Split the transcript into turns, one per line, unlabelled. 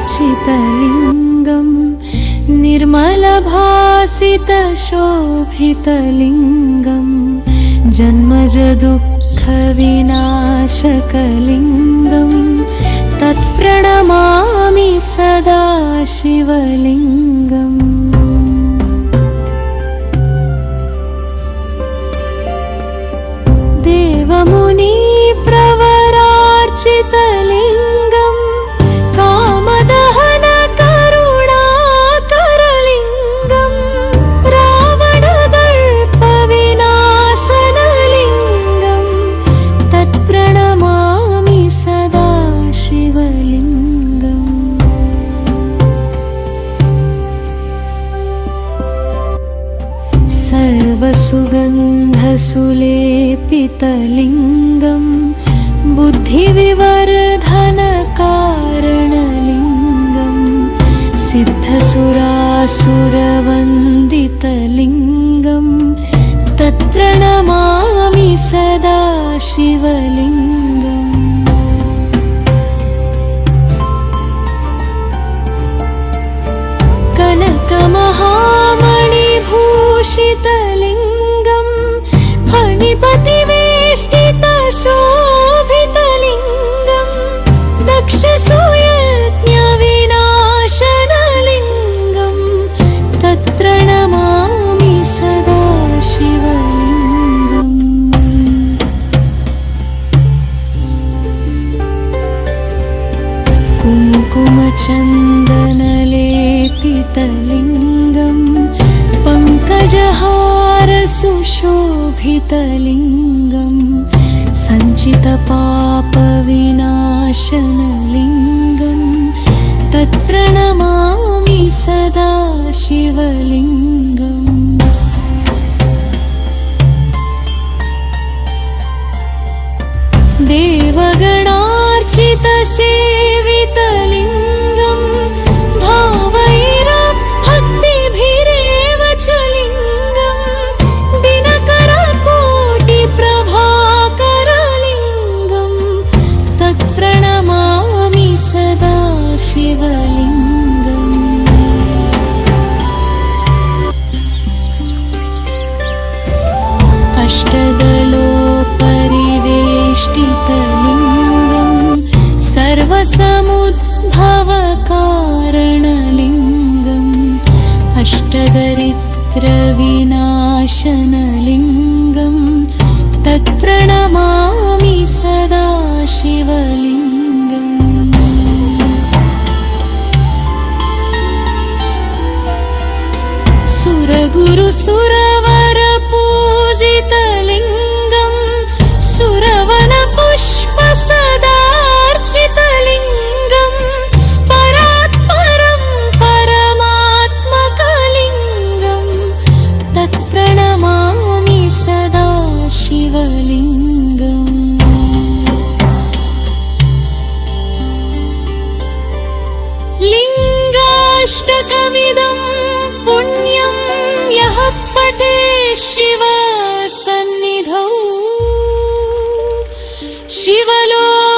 निर्मलभासितलिङ्गं निर्मलभासितशोभितलिङ्गं जन्मजदुःखविनाशकलिङ्गं तत्प्रणमामि सदा शिवलिङ्गम्। देवमुनिप्रवरार्चितलिङ्गं कामदहनकरुणाकरलिङ्गं रावणदर्पविनाशनलिङ्गं तत्प्रणमामि सदा शिवलिङ्गम्। सर्वसुगन्धसुलेपितलिङ्गं बुद्धिविवर्धनकारणलिङ्गं सिद्धसुरासुरवन्दितलिङ्गं तत्प्रणमामि सदा शिवलिङ्गम्। कनकमहामणिभूषितलिङ्गं फणिपतिवेष्टितशोभितलिङ्गं दक्षसूयज्ञविनाशनलिङ्गं तत्प्रणमामि सदा शिवलिङ्गम्। कुङ्कुमचन्दनलेपितलिङ्गं पङ्कजहारसुशोभितलिङ्गं सञ्चितपापविनाशनलिङ्गं तत्प्रणमामि सदा शिवलिङ्गम्। देवगणार्चितसेवितलिङ्गं भावैरभक्तिभिरेव च लिङ्गं दिनकरकोटिप्रभाकरलिङ्गं तत्प्रणमामि सदा शिवलिङ्गम्। अष्टदलोपरिवेष्टितलिङ्गं सर्वसमुद्भवकारणलिङ्गम् अष्टदरिद्रविनाशनलिङ्गं तत्प्रणमामि सदा शिवलिङ्गम्। सुरगुरुसुरवरपूजितलिङ्गं सुरवनपुष्पसदार्चितलिङ्गं परात्परं परमात्मकलिङ्गं तत्प्रणमामि सदा शिवलिङ्गम्। लिङ्गाष्टकमिदं पुण्यं यः पठे शिवसन्निधौ शिवलोके